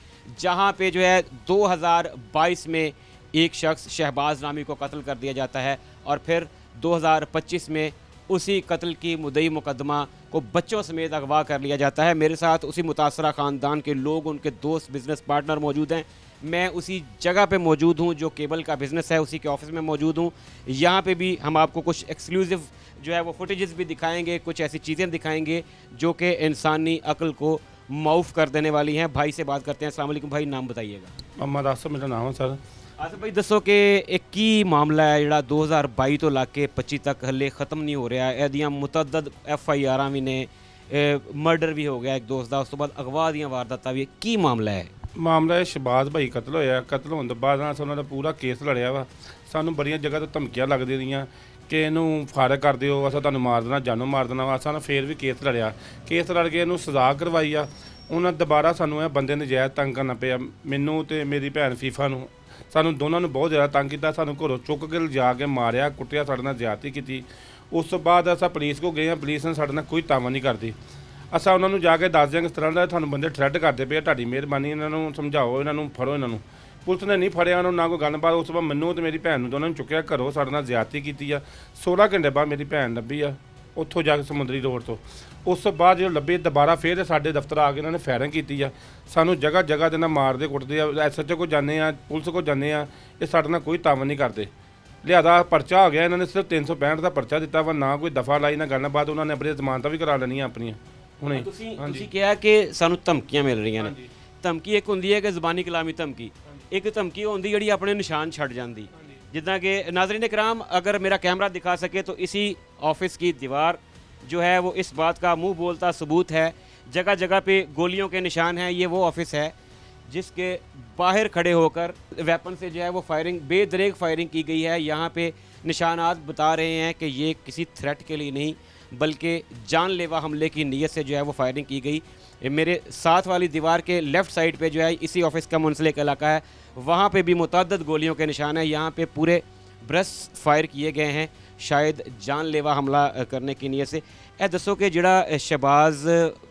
Speaker 1: जहां पे जो है 2022 में एक शख्स शहबाज नामी को कत्ल कर दिया जाता है और फिर 2025 में उसी कत्ल की मुद्दई मुकदमा को बच्चों समेत अगवा कर लिया जाता है। मेरे साथ उसी मुतासरा ख़ानदान के लोग, उनके दोस्त, बिज़नेस पार्टनर मौजूद हैं। मैं उसी जगह पे मौजूद हूँ जो केबल का बिज़नेस है, उसी के ऑफिस में मौजूद हूँ। यहाँ पे भी हम आपको कुछ एक्सक्लूसिव जो है वो फुटेजेस भी दिखाएंगे, कुछ ऐसी चीज़ें दिखाएंगे जो कि इंसानी अक्ल को माऊफ कर देने वाली हैं। भाई से बात करते हैं। अस्सलाम वालेकुम भाई, नाम बताइएगा।
Speaker 4: मोहम्मद आसिफ मेरा नाम है सर।
Speaker 1: आसिफ भाई दसो कि एक की मामला है ਜਿਹੜਾ 2022 ਤੋਂ ਲਾ ਕੇ 25 ਤੱਕ ਹਲੇ ਖਤਮ ਨਹੀਂ ਹੋ ਰਿਹਾ। ਇਹਦੀਆਂ ਮੁਤੱਦਦ FIRਾਂ ਵੀ ਨੇ, ਮਰਡਰ ਵੀ ਹੋ ਗਿਆ ਇੱਕ ਦੋਸਤ ਦਾ, ਉਸ ਤੋਂ ਬਾਅਦ ਅਗਵਾ ਦੀਆਂ ਵਾਰਦਾਤਾਂ ਵੀ। ਕੀ ਮਾਮਲਾ ਹੈ?
Speaker 4: ਮਾਮਲਾ ਇਹ ਸ਼ਬਾਜ਼ ਭਾਈ ਕਤਲ ਹੋਇਆ। ਕਤਲ ਹੋਣ ਤੋਂ ਬਾਅਦ ਨਾਲ ਉਹਨਾਂ ਦਾ ਪੂਰਾ ਕੇਸ ਲੜਿਆ ਵਾ। ਸਾਨੂੰ ਬੜੀਆਂ ਜਗ੍ਹਾ ਤੋਂ ਧਮਕੀਆਂ ਲੱਗਦੀਆਂ ਰਹੀਆਂ ਕਿ ਇਹਨੂੰ ਫਾਰਗ ਕਰ ਦਿਓ, ਅਸਾਂ ਤੁਹਾਨੂੰ ਮਾਰ ਦੇਣਾ, ਜਾਨੋਂ ਮਾਰ ਦੇਣਾ ਵਾ। ਅਸਾਂ ਫੇਰ ਵੀ ਕੇਸ ਲੜਿਆ। ਕੇਸ ਲੜ ਕੇ ਇਹਨੂੰ ਸਜ਼ਾ ਕਰਵਾਈ ਆ। ਉਹਨਾਂ ਦੁਬਾਰਾ ਸਾਨੂੰ ਇਹ ਬੰਦੇ ਨਜਾਇਜ਼ ਤੰਗ ਕਰਨਾ ਪਿਆ, ਮੈਨੂੰ ਤੇ ਮੇਰੀ ਭੈਣ ਫੀਫਾ ਨੂੰ। ਸਾਨੂੰ ਦੋਨਾਂ ਨੂੰ ਬਹੁਤ ਜ਼ਿਆਦਾ ਤੰਗ ਕੀਤਾ। ਸਾਨੂੰ ਘਰੋਂ ਚੁੱਕ ਕੇ ਲਿਜਾ ਕੇ ਮਾਰਿਆ, ਕੁੱਟਿਆ, ਸਾਡੇ ਨਾਲ ਜ਼ਿਆਦਤੀ ਕੀਤੀ। ਉਸ ਤੋਂ ਬਾਅਦ ਅਸਾਂ ਪੁਲਿਸ ਕੋਲ ਗਏ ਹਾਂ। ਪੁਲਿਸ ਨੇ ਸਾਡੇ ਨਾਲ ਕੋਈ ਤਾਵਾ ਨਹੀਂ ਕਰਦੀ। ਅਸਾਂ ਉਹਨਾਂ ਨੂੰ ਜਾ ਕੇ ਦੱਸ ਦਿਆਂਗੇ ਇਸ ਤਰ੍ਹਾਂ ਦਾ ਤੁਹਾਨੂੰ ਬੰਦੇ ਥ੍ਰੈਟ ਕਰਦੇ ਪਏ, ਤੁਹਾਡੀ ਮਿਹਰਬਾਨੀ, ਇਹਨਾਂ ਨੂੰ ਸਮਝਾਓ, ਇਹਨਾਂ ਨੂੰ ਫੜੋ। ਇਹਨਾਂ ਨੂੰ ਪੁਲਿਸ ਨੇ ਨਹੀਂ ਫੜਿਆ, ਉਹਨਾਂ ਨੂੰ ਨਾ ਕੋਈ ਗੱਲਬਾਤ। ਉਸ ਤੋਂ ਬਾਅਦ ਮੈਨੂੰ ਤੇ ਮੇਰੀ ਭੈਣ ਨੂੰ ਦੋਨਾਂ ਨੂੰ ਚੁੱਕਿਆ ਘਰੋਂ, ਸਾਡੇ ਨਾਲ ਜ਼ਿਆਦਤੀ ਕੀਤੀ ਆ। 16 ਘੰਟੇ ਬਾਅਦ ਮੇਰੀ ਭੈਣ ਲੱਭੀ ਆ ਉੱਥੋਂ ਜਾ ਕੇ ਸਮੁੰਦਰੀ ਰੋਡ ਤੋਂ। ਉਸ ਤੋਂ ਬਾਅਦ ਜਦੋਂ ਲੱਭੇ ਦੁਬਾਰਾ ਫੇਰ ਸਾਡੇ ਦਫ਼ਤਰ ਆ ਕੇ ਇਹਨਾਂ ਨੇ ਫਾਇਰਿੰਗ ਕੀਤੀ ਆ। ਸਾਨੂੰ ਜਗ੍ਹਾ ਜਗ੍ਹਾ 'ਤੇ ਨਾ ਮਾਰਦੇ ਕੁੱਟਦੇ ਆ। SHO ਕੋਲ ਜਾਂਦੇ ਆ, ਪੁਲਿਸ ਕੋਲ ਜਾਂਦੇ ਆ, ਇਹ ਸਾਡੇ ਨਾਲ ਕੋਈ ਤਾਵਨ ਨਹੀਂ ਕਰਦੇ। ਲਿਆਦਾ ਪਰਚਾ ਹੋ ਗਿਆ। ਇਹਨਾਂ ਨੇ ਸਿਰਫ 365 ਦਾ ਪਰਚਾ ਦਿੱਤਾ ਵਾ, ਨਾ ਕੋਈ ਦਫਾ ਲਾਈ, ਨਾ ਗੱਲਬਾਤ। ਉਹਨਾਂ ਨੇ ਆਪਣੀ ਜ਼ਮਾਨਤਾਂ ਵੀ ਕਰਾ ਲੈਣੀਆਂ ਆਪਣੀਆਂ ਹੁਣੇ।
Speaker 1: ਤੁਸੀਂ ਕਿਹਾ ਕਿ ਸਾਨੂੰ ਧਮਕੀਆਂ ਮਿਲ ਰਹੀਆਂ ਨੇ। ਧਮਕੀ ਇੱਕ ਹੁੰਦੀ ਹੈ ਕਿ ਜ਼ਬਾਨੀ ਕਲਾਮੀ ਧਮਕੀ, ਇੱਕ ਧਮਕੀ ਹੁੰਦੀ ਜਿਹੜੀ ਆਪਣੇ ਨਿਸ਼ਾਨ ਛੱਡ ਜਾਂਦੀ। जितना कि नाज़रीन कराम, अगर मेरा कैमरा दिखा सके तो इसी ऑफिस की दीवार जो है वो इस बात का मुंह बोलता सबूत है। जगह जगह पे गोलियों के निशान हैं। ये वो ऑफिस है जिसके बाहर खड़े होकर वेपन से जो है वो फायरिंग, बेदरेग फायरिंग की गई है। यहाँ पे निशानात बता रहे हैं कि ये किसी थ्रेट के लिए नहीं बल्कि जानलेवा हमले की नीयत से जो है वो फायरिंग की गई। मेरे साथ वाली दीवार के लेफ़्ट साइड पे जो है इसी ऑफिस का मुंसलिक इलाका है, वहाँ पे भी मुतअद्दिद गोलियों के निशान हैं। यहाँ पे पूरे ब्रश फायर किए गए हैं, शायद जानलेवा हमला करने की नीयत से। ए दसो कि जिहड़ा शहबाज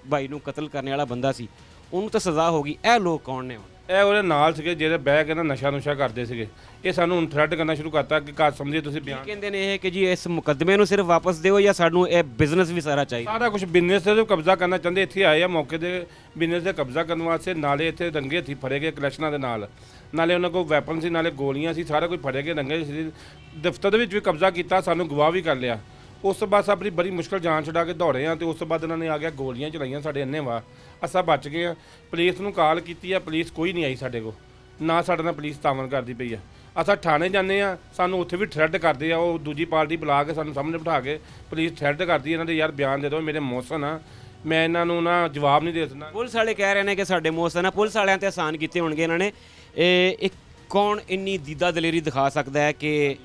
Speaker 1: भाई नूं कतल करने वाला बंदा सी, ਉਹਨੂੰ ਤਾਂ ਸਜ਼ਾ ਹੋ ਗਈ। ਇਹ ਲੋਕ ਕੌਣ ਨੇ?
Speaker 4: ਇਹ ਉਹਦੇ ਨਾਲ ਸੀਗੇ ਜਿਹੜੇ ਬਹਿ ਕੇ ਨਾ ਨਸ਼ਾ ਨੁਸ਼ਾ ਕਰਦੇ ਸੀਗੇ। ਇਹ ਸਾਨੂੰ ਹੁਣ ਥ੍ਰੈਟ ਕਰਨਾ ਸ਼ੁਰੂ ਕਰਤਾ ਕਿ ਘਰ ਸਮਝੇ ਤੁਸੀਂ ਬਿਆਨ।
Speaker 1: ਕਹਿੰਦੇ ਨੇ ਇਹ ਕਿ ਜੀ ਇਸ ਮੁਕੱਦਮੇ ਨੂੰ ਸਿਰਫ ਵਾਪਸ ਦਿਓ ਜਾਂ ਸਾਨੂੰ ਇਹ ਬਿਜ਼ਨਸ ਵੀ ਸਾਰਾ ਚਾਹੀਦਾ।
Speaker 4: ਸਾਰਾ ਕੁਝ ਬਿਜ਼ਨਸ ਤੇ ਕਬਜ਼ਾ ਕਰਨਾ ਚਾਹੁੰਦੇ। ਇੱਥੇ ਆਏ ਆ ਮੌਕੇ ਦੇ ਬਿਜ਼ਨਸ ਤੇ ਕਬਜ਼ਾ ਕਰਨ ਵਾਸਤੇ। ਨਾਲੇ ਇੱਥੇ ਰੰਗੇ ਹੱਥੀਂ ਫੜੇ ਗਏ ਕਲੈਕਸ਼ਨਾਂ ਦੇ ਨਾਲ, ਨਾਲੇ ਉਹਨਾਂ ਕੋਲ ਵੈਪਨ ਸੀ, ਨਾਲੇ ਗੋਲੀਆਂ ਸੀ, ਸਾਰਾ ਕੁਝ ਫੜੇ ਗਏ ਰੰਗੇ ਸੀ। ਦਫ਼ਤਰ ਦੇ ਵਿੱਚ ਵੀ ਕਬਜ਼ਾ ਕੀਤਾ, ਸਾਨੂੰ ਗਵਾਹ ਵੀ ਕਰ ਲਿਆ। ਉਸ ਤੋਂ ਬਾਅਦ ਆਪਣੀ ਬੜੀ ਮੁਸ਼ਕਲ ਜਾਨ ਛੁਡਾ ਕੇ ਦੌੜੇ ਆ। ਤੇ ਉਸ ਤੋਂ ਬਾਅਦ ਉਹਨਾਂ ਨੇ ਆ ਗਿਆ ਗੋਲੀਆਂ ਚਲਾਈਆਂ ਸਾਡੇ ਅੰਨ੍ਹੇਵਾਹ। ਅਸਾਂ ਬਚ ਗਏ ਆ। ਪੁਲਿਸ ਨੂੰ ਕਾਲ ਕੀਤੀ ਆ, ਪੁਲਿਸ ਕੋਈ ਨਹੀਂ ਆਈ ਸਾਡੇ ਕੋਲ, ਨਾ ਸਾਡੇ ਨਾਲ ਪੁਲਿਸ ਤਾਵਨ ਕਰਦੀ ਪਈ ਆ। ਅਸਾਂ ਥਾਣੇ ਜਾਂਦੇ ਆ, ਸਾਨੂੰ ਉੱਥੇ ਵੀ ਥ੍ਰੈਟ ਕਰਦੇ ਆ। ਉਹ ਦੂਜੀ ਪਾਰਟੀ ਬੁਲਾ ਕੇ ਸਾਨੂੰ ਸਾਹਮਣੇ ਬਿਠਾ ਕੇ ਪੁਲਿਸ ਥ੍ਰੈਟ ਕਰਦੀ। ਇਹਨਾਂ ਦੇ ਯਾਰ ਬਿਆਨ ਦੇ ਦਿਓ, ਮੇਰੇ ਮੌਸਨ ਆ, ਮੈਂ ਇਹਨਾਂ ਨੂੰ ਨਾ ਜਵਾਬ ਨਹੀਂ ਦੇ ਸਕਦਾ।
Speaker 1: ਪੁਲਿਸ ਵਾਲੇ ਕਹਿ ਰਹੇ ਨੇ ਕਿ ਸਾਡੇ ਮੌਸਨ ਆ। ਪੁਲਿਸ ਵਾਲਿਆਂ ਤੇ ਆਸਾਨ ਕੀਤੇ ਹੋਣਗੇ ਇਹਨਾਂ ਨੇ। ਇਹ ਕੌਣ ਇੰਨੀ ਦੀਦਾ ਦਲੇਰੀ ਦਿਖਾ ਸਕਦਾ ਹੈ ਕਿ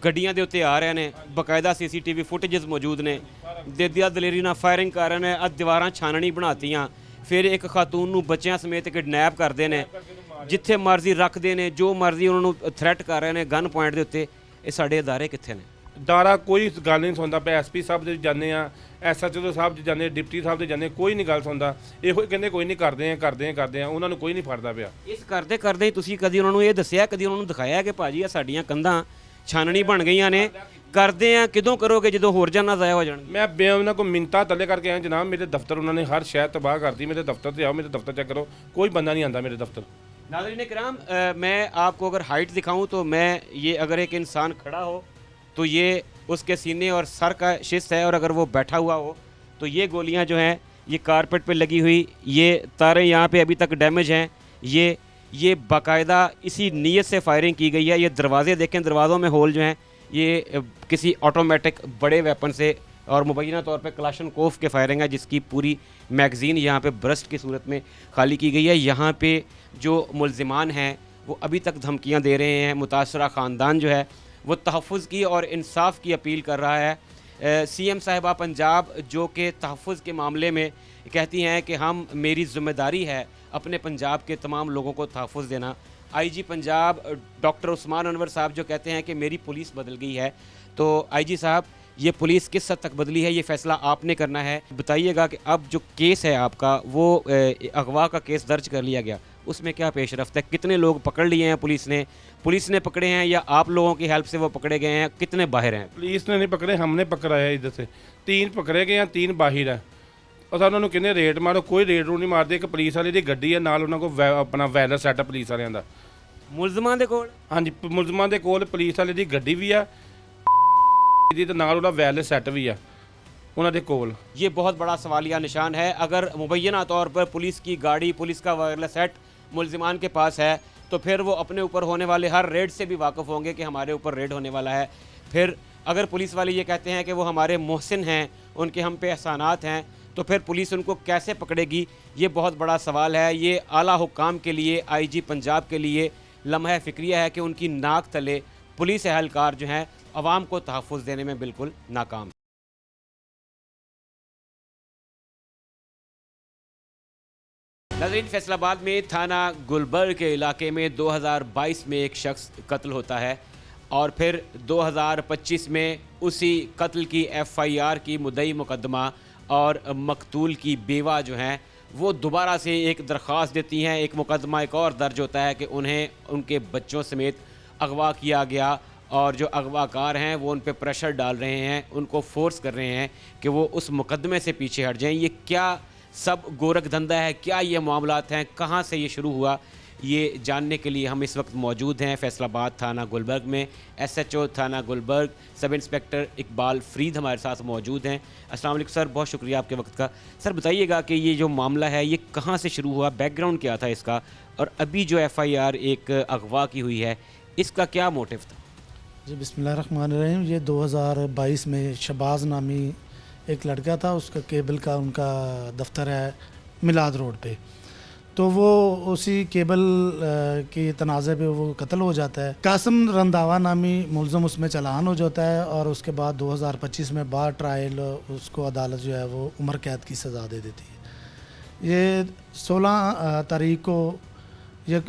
Speaker 1: ਗੱਡੀਆਂ ਦੇ ਉੱਤੇ ਆ ਰਹੇ ਨੇ, ਬਕਾਇਦਾ CCTV ਫੁਟੇजेस ਮੌਜੂਦ ਨੇ, ਦੀਦਾ ਦਲੇਰੀ ਨਾਲ ਫਾਇਰਿੰਗ ਕਰ ਰਹੇ ਨੇ, ਦੀਵਾਰਾਂ ਛਾਨਣੀ ਬਣਾਤੀਆਂ। ਫਿਰ ਇੱਕ ਖਾਤੂਨ ਨੂੰ ਬੱਚਿਆਂ ਸਮੇਤ ਕਿਡਨੈਪ ਕਰਦੇ ਨੇ, ਜਿੱਥੇ ਮਰਜ਼ੀ ਰੱਖਦੇ ਨੇ, ਜੋ ਮਰਜ਼ੀ ਉਹਨਾਂ ਨੂੰ ਥ੍ਰੈਟ ਕਰ ਰਹੇ ਨੇ ਗਨ ਪੁਆਇੰਟ ਦੇ ਉੱਤੇ। ਇਹ ਸਾਡੇ ਅਦਾਰੇ ਕਿੱਥੇ ਨੇ?
Speaker 4: ਦਾਰਾ ਕੋਈ ਗੱਲ ਨਹੀਂ ਸੁਣਦਾ ਪਿਆ। SP ਸਾਹਿਬ ਦੇ ਜਾਂਦੇ ਆ, SHO ਸਾਹਿਬ ਦੇ ਜਾਂਦੇ, ਡਿਪਟੀ ਸਾਹਿਬ ਦੇ ਜਾਂਦੇ, ਕੋਈ ਨਹੀਂ ਗੱਲ ਸੁਣਦਾ। ਇਹੋ ਹੀ ਕਹਿੰਦੇ ਕੋਈ ਨਹੀਂ, ਕਰਦੇ ਆ। ਉਹਨਾਂ ਨੂੰ ਕੋਈ ਨਹੀਂ ਫੜਦਾ ਪਿਆ।
Speaker 1: ਇਸ ਕਰਦੇ ਹੀ ਤੁਸੀਂ ਕਦੀ ਉਹਨਾਂ ਨੂੰ ਇਹ ਦੱਸਿਆ, ਕਦੀ ਉਹਨਾਂ ਨੂੰ ਦਿਖਾਇਆ ਕਿ ਭਾਜੀ ਆ ਸਾਡੀਆਂ ਕੰਧਾਂ ਛਾਨਣੀ ਬਣ ਗਈਆਂ ਨੇ, ਕਰਦੇ ਆ? ਕਿਦੋਂ ਕਰੋਗੇ ਜਦੋਂ ਹੋਰ ਜਾਨਾਂ ਜ਼ਾਇਆ ਹੋ ਜਾਣਗੀਆਂ?
Speaker 4: ਮੈਂ ਉਹਨਾਂ ਕੋਲ ਮਿੰਤਾ ਤੱਲੇ ਕਰਕੇ ਆਇਆ ਜਨਾਬ। ਮੇਰੇ ਦਫ਼ਤਰ ਉਹਨਾਂ ਨੇ ਹਰ ਸ਼ਹਿਰ ਤਬਾਹ ਕਰਤੀ। ਮੇਰੇ ਦਫ਼ਤਰ ਤੇ ਆਓ, ਮੇਰੇ ਦਫ਼ਤਰ ਚੈੱਕ करो, कोई बंदा नहीं आता मेरे दफ्तर।
Speaker 1: नाज़रीन कराम, मैं आपको अगर हाइट दिखाऊं तो मैं ये, अगर एक इंसान खड़ा हो तो ये उसके सीने और सर का शिस्त है, और अगर वो बैठा हुआ हो तो ये गोलियां जो हैं ये कारपेट पे लगी हुई, ये तारें यहाँ पे अभी तक डैमेज हैं। ये बाकायदा इसी नीयत से फायरिंग की गई है। ये दरवाज़े देखें, दरवाज़ों में होल जो हैं ये किसी ऑटोमेटिक बड़े वेपन से, और मुबैना तौर पे कलाशनकोफ के फायरिंग है जिसकी पूरी मैगज़ीन यहाँ पे ब्रस्ट की सूरत में खाली की गई है। यहाँ पे जो मुल्ज़िमान हैं वो अभी तक धमकियाँ दे रहे हैं। मुतासरा ख़ानदान जो है वो तहफ़्फ़ुज़ की और इंसाफ की अपील कर रहा है। CM साहिबा पंजाब जो कि तहफ़्फ़ुज़ के मामले में कहती हैं कि मेरी ज़िम्मेदारी है अपने पंजाब के तमाम लोगों को तहफ़्फ़ुज़ देना। IG पंजाब डॉक्टर उस्मान अनवर साहब जो कहते हैं कि मेरी पुलिस बदल गई है। तो IG साहब, ये पुलिस किस हद तक बदली है, ये फैसला आपने करना है। बताइएगा कि अब जो केस है आपका वो अगवा का केस दर्ज कर लिया गया, उसमें क्या पेशरफ्त है? कितने लोग पकड़ लिए हैं पुलिस ने पकड़े हैं या आप लोगों की हेल्प से वो पकड़े गए हैं? कितने बाहर हैं?
Speaker 4: पुलिस ने नहीं पकड़े, हमने पकड़ा है इधर से। 3 पकड़े गए हैं, 3 बाहर है। और सानू उन्होंने कहने रेट मारो, कोई रेट रू नहीं मारते। एक पुलिस वाले की गड्डी है नाल, उन्होंने को अपना वैलर सैट है पुलिस वालिਆਂ ਦਾ।
Speaker 1: मुलजमान दे कोल?
Speaker 4: हाँ जी, मुलजमान के कोल पुलिस वाले की गड्डी भी है दी ते नाल उहदा वैलर सैट भी है उन्होंने कोल।
Speaker 1: ये बहुत बड़ा सवालिया निशान है। अगर मुबैना तौर पर पुलिस की गाड़ी, पुलिस का वायरलेस सेट मुलजिमान के पास है तो फिर वो अपने ऊपर होने वाले हर रेड से भी वाकिफ़ होंगे कि हमारे ऊपर रेड होने वाला है। फिर अगर पुलिस वाले ये कहते हैं कि वो हमारे मोहसिन हैं, उनके हम पे एहसानात हैं, तो फिर पुलिस उनको कैसे पकड़ेगी? ये बहुत बड़ा सवाल है। ये आला हुक्काम के लिए, IG पंजाब के लिए लम्हा फ़िक्रिया है कि उनकी नाक तले पुलिस एहलकार जो हैं अवाम को तहफ़्फ़ुज़ देने में बिल्कुल नाकाम। नाज़रीन, फैसलाबाद में थाना गुलबर्ग के इलाके में 2022 में एक शख्स कत्ल होता है और फिर 2025 में उसी कत्ल की FIR की मुद्दई मुकदमा और मकतूल की बेवा जो हैं वो दोबारा से एक दरख्वास्त देती हैं। एक मुकदमा एक और दर्ज होता है कि उन्हें उनके बच्चों समेत अगवा किया गया और जो अगवाकार हैं वो उन पर प्रेशर डाल रहे हैं, उनको फोर्स कर रहे हैं कि वो उस मुकदमे से पीछे हट जाएं। ये क्या सब गोरख धंधा है? क्या ये मामलात हैं? कहाँ से ये शुरू हुआ? ये जानने के लिए हम इस वक्त मौजूद हैं फैसलाबाद थाना गुलबर्ग में। SHO थाना गुलबर्ग सब इंस्पेक्टर इकबाल फरीद हमारे साथ मौजूद हैं। अस्सलाम वालेकुम सर, बहुत शुक्रिया आपके वक्त का। सर बताइएगा कि ये जो मामला है ये कहाँ से शुरू हुआ, बैकग्राउंड क्या था इसका, और अभी जो FIR एक अगवा की हुई है इसका क्या मोटिव था?
Speaker 5: जी बिस्मिल्लाहिर्रहमानिर्रहीम। ये 2022 में शबाज़ नामी एक लड़का था, उसका केबल का उनका दफ्तर है मिलाद रोड पे, तो वो उसी केबल के तनाज़े पे वो कत्ल हो जाता है। कासिम रंधावा नामी मुलज़म उसमें चालान हो जाता है और उसके बाद 2025 में बार ट्रायल उसको अदालत जो है वो उम्र कैद की सज़ा दे देती है। ये 16 तारीख को ये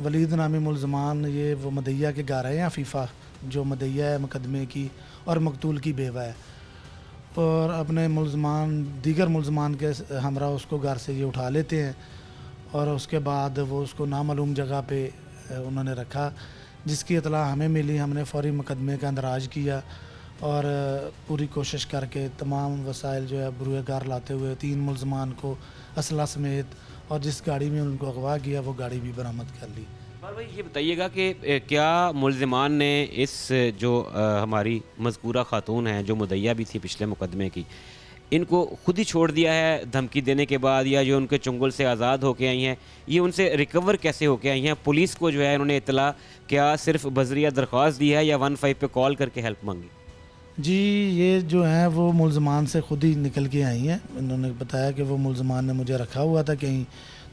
Speaker 5: वलीद नामी मुलजमान ये वो मदैया के घर हैं, अफीफ़ा जो मदैया है मुकदमे की और मकतूल की बेवा है, और अपने दीगर मुलजमान के हमरा उसको घर से ये उठा लेते हैं और उसके बाद वो उसको नामालूम जगह पे उन्होंने रखा, जिसकी इतला हमें मिली। हमने फ़ौरी मुकदमे का अंदराज किया और पूरी कोशिश करके तमाम वसाइल जो है बुरुएगार लाते हुए 3 मुलजमान को असला समेत और जिस गाड़ी में उनको अगवा किया वो गाड़ी भी बरामद कर ली।
Speaker 1: भाई ये बताइएगा कि क्या मुलजिमान ने इस जो हमारी मज़कूरा खातून हैं जो मुदैया भी थी पिछले मुकदमे की, इनको खुद ही छोड़ दिया है धमकी देने के बाद, या जो उनके चुंगल से आज़ाद होके आई हैं ये उनसे रिकवर कैसे होके आई हैं? पुलिस को जो है उन्होंने इतला क्या सिर्फ बजरिया दरख्वास्त दी है या 15 पे कॉल करके हेल्प मांगी?
Speaker 5: जी ये जो है वो मुलजमान से ख़ुद ही निकल के आई हैं। इन्होंने बताया कि वो मुलजमान ने मुझे रखा हुआ था कहीं,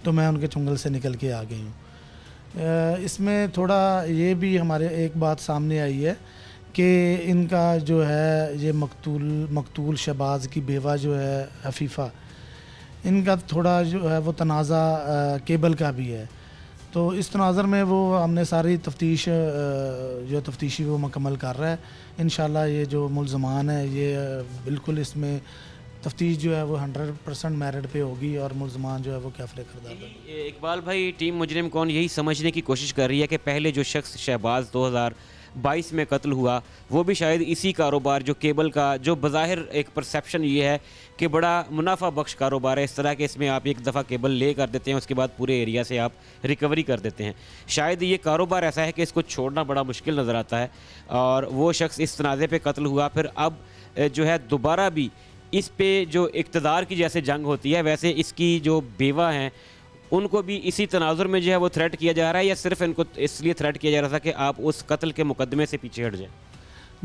Speaker 5: तो मैं उनके चुंगल से निकल के आ गई हूँ। इसमें थोड़ा ये भी हमारे एक बात सामने आई है कि इनका जो है ये मकतूल शहबाज की बेवा जो है हफीफ़ा, इनका थोड़ा जो है वो तनाज़ा केबल का भी है। तो इस तनाज़र में वो हमने सारी तफ्तीश जो तफ्तीशी वो मुकम्मल कर रहा है। इंशाल्लाह ये जो मुलजमान है ये बिल्कुल इसमें तफ्तीश जो है वो 100% मेरिट पे होगी और मुलजमान जो है वो कैफरे करदार बनेंगे।
Speaker 1: इकबाल भाई, टीम मुजरिम कौन यही समझने की कोशिश कर रही है कि पहले जो शख्स शहबाज 2022 में कत्ल हुआ वो भी शायद इसी कारोबार जो केबल का, जो बज़ाहिर एक परसेप्शन ये है कि बड़ा मुनाफा बख्श कारोबार है, इस तरह के इसमें आप एक दफ़ा केबल ले कर देते हैं उसके बाद पूरे एरिया से आप रिकवरी कर देते हैं। शायद ये कारोबार ऐसा है कि इसको छोड़ना बड़ा मुश्किल नज़र आता है और वो शख्स इस तनाज़े पे कत्ल हुआ, फिर अब जो है दोबारा भी इस पे जो इक़्तिदार की जैसे जंग होती है वैसे इसकी जो बेवा हैं उनको भी इसी तनाजुर में जो है वो थ्रेट किया जा रहा है, या सिर्फ इनको इसलिए थ्रेट किया जा रहा था कि आप उस कत्ल के मुकदमे से पीछे हट जाएं?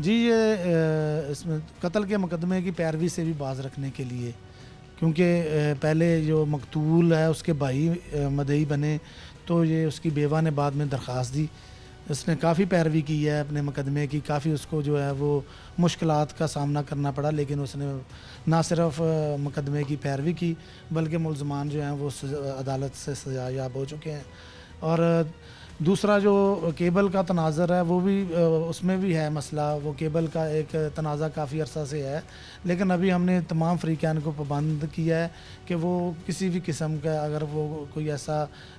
Speaker 5: जी ये इसमें कत्ल के मुकदमे की पैरवी से भी बाज रखने के लिए, क्योंकि पहले जो मकतूल है उसके भाई मदई बने तो ये उसकी बेवा ने बाद में दरख्वास्त दी, उसने काफ़ी पैरवी की है अपने मुकदमे की, काफ़ी उसको जो है वो मुश्किलात का सामना करना पड़ा, लेकिन उसने ना सिर्फ मुकदमे की पैरवी की बल्कि मुलजमान जो हैं वो अदालत से सजा याब हो चुके हैं। और दूसरा जो केबल का तनाज़र है वो भी उसमें भी है मसला। वो केबल का एक तनाज़ा काफ़ी अरसा से है, लेकिन अभी हमने तमाम फ़रीक़ान को पाबंद किया है कि वो किसी भी किस्म का अगर वो कोई ऐसा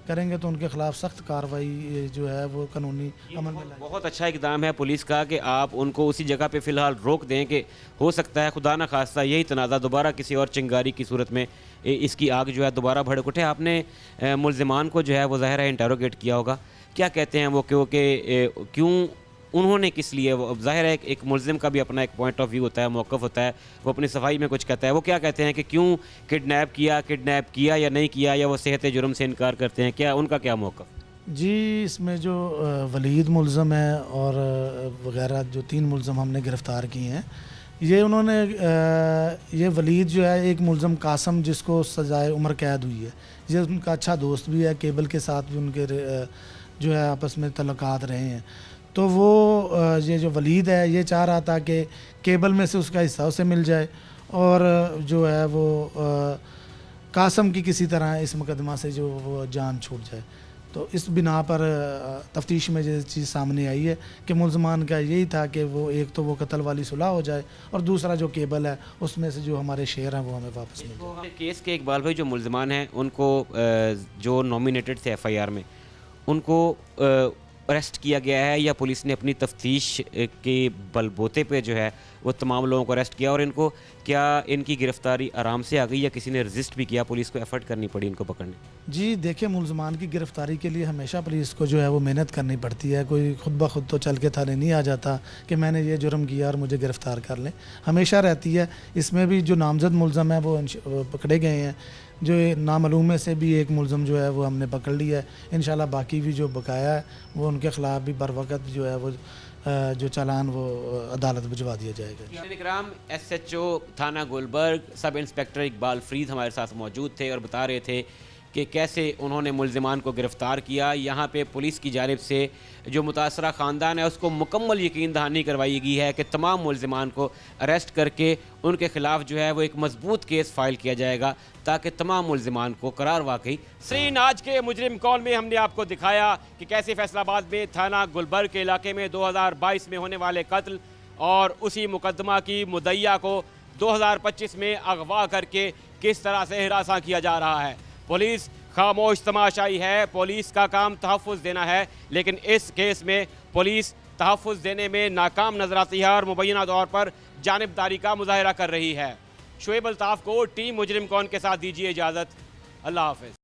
Speaker 5: करेंगे तो उनके ख़िलाफ़ सख्त कार्रवाई जो है वो कानूनी अमल में लाई।
Speaker 1: बहुत अच्छा इकदाम है पुलिस का कि आप उनको उसी जगह पे फ़िलहाल रोक दें कि हो सकता है खुदा न खास्ता यही तनाज़ा दोबारा किसी और चिंगारी की सूरत में इसकी आग जो है दोबारा भड़क उठे। आपने मुल्ज़िमान को जो है वो ज़ाहिर है इंटरोगेट किया होगा, क्या कहते हैं वो क्यों उन्होंने किस लिए, वो ज़ाहिर है एक मुल्ज़िम का भी अपना एक पॉइंट ऑफ व्यू होता है, मौक़िफ़ होता है, वो अपनी सफाई में कुछ कहता है, वो क्या कहते हैं कि क्यों किडनैप किया या नहीं किया, या वो सेहत जुर्म से इनकार करते हैं, क्या उनका क्या मौक़िफ़?
Speaker 5: जी, इसमें जो वलीद मुल्ज़म है और वगैरह जो 3 मुल्ज़म हमने गिरफ़्तार किए हैं, ये उन्होंने ये वलीद जो है एक मुल्ज़म कासम जिसको सज़ाए उम्र कैद हुई है, ये उनका अच्छा दोस्त भी है, केबल के साथ भी उनके जो है आपस में तल्लुकात रहे हैं। तो वो ये जो वलीद है ये चाह रहा था कि केबल में से उसका हिस्सा उसे मिल जाए और जो है वो कासम की किसी तरह इस मुकदमा से जो वो जान छूट जाए। तो इस बिना पर तफ्तीश में ये चीज़ सामने आई है कि मुल्ज़मान का यही था कि वो एक तो वो कत्ल वाली सुलह हो जाए और दूसरा जो केबल है उसमें से जो हमारे शेयर हैं वो हमें वापस मिल जाए।
Speaker 1: केस के इकबाल भाई जो मुल्ज़िमान हैं उनको जो नॉमिनेटेड थे एफआईआर में उनको अरेस्ट किया गया है या पुलिस ने अपनी तफ्तीश के बलबूते पे जो है वो तमाम लोगों को अरेस्ट किया, और इनको क्या इनकी गिरफ्तारी आराम से आ गई या किसी ने रजिस्ट भी किया, पुलिस को एफर्ट करनी पड़ी इनको पकड़ने?
Speaker 5: जी देखिए, मुल्ज़मान की गिरफ़्तारी के लिए हमेशा पुलिस को जो है वो मेहनत करनी पड़ती है। कोई खुद ब खुद तो चल के थाने नहीं आ जाता कि मैंने ये जुर्म किया और मुझे गिरफ़्तार कर लें, हमेशा रहती है। इसमें भी जो नामज़द मुल्ज़म है वो पकड़े गए हैं, जो नामालूम में से भी एक मुल्ज़म जो है वो हमने पकड़ लिया है। इंशाल्लाह बाकी भी जो बकाया है वो उनके ख़िलाफ़ भी बर वक़्त जो है वो जो चालान वो अदालत भिजवा दिया जाएगा।
Speaker 1: इकराम SHO थाना गुलबर्ग सब इंस्पेक्टर इकबाल फरीद हमारे साथ मौजूद थे और बता रहे थे कि कैसे उन्होंने मुल्ज़िमान को गिरफ़्तार किया। यहाँ पे पुलिस की जानिब से जो मुतासरा ख़ानदान है उसको मुकम्मल यकीन दहानी करवाई गई है कि तमाम मुल्ज़िमान को अरेस्ट करके उनके ख़िलाफ़ जो है वो एक मजबूत केस फ़ाइल किया जाएगा ताकि तमाम मुल्ज़िमान को करार वाकई सरीन। आज के मुजरिम कॉल में हमने आपको दिखाया कि कैसे फैसलाबाद में थाना गुलबर्ग के इलाके में 2022 में होने वाले कत्ल और उसी मुकदमा की मुद्दइया को 2025 में अगवा करके किस तरह से हिरासा किया जा रहा है। पुलिस खामोश तमाशाई है, पुलिस का काम तहफ़्फ़ुज़ देना है, लेकिन इस केस में पुलिस तहफ़्फ़ुज़ देने में नाकाम नजर आती है और मुबैना तौर पर जानिबदारी का मुजाहिरा कर रही है। शुएब अल्ताफ़ को टीम मुजरिम कौन के साथ दीजिए इजाज़त। अल्लाह हाफ़िज़।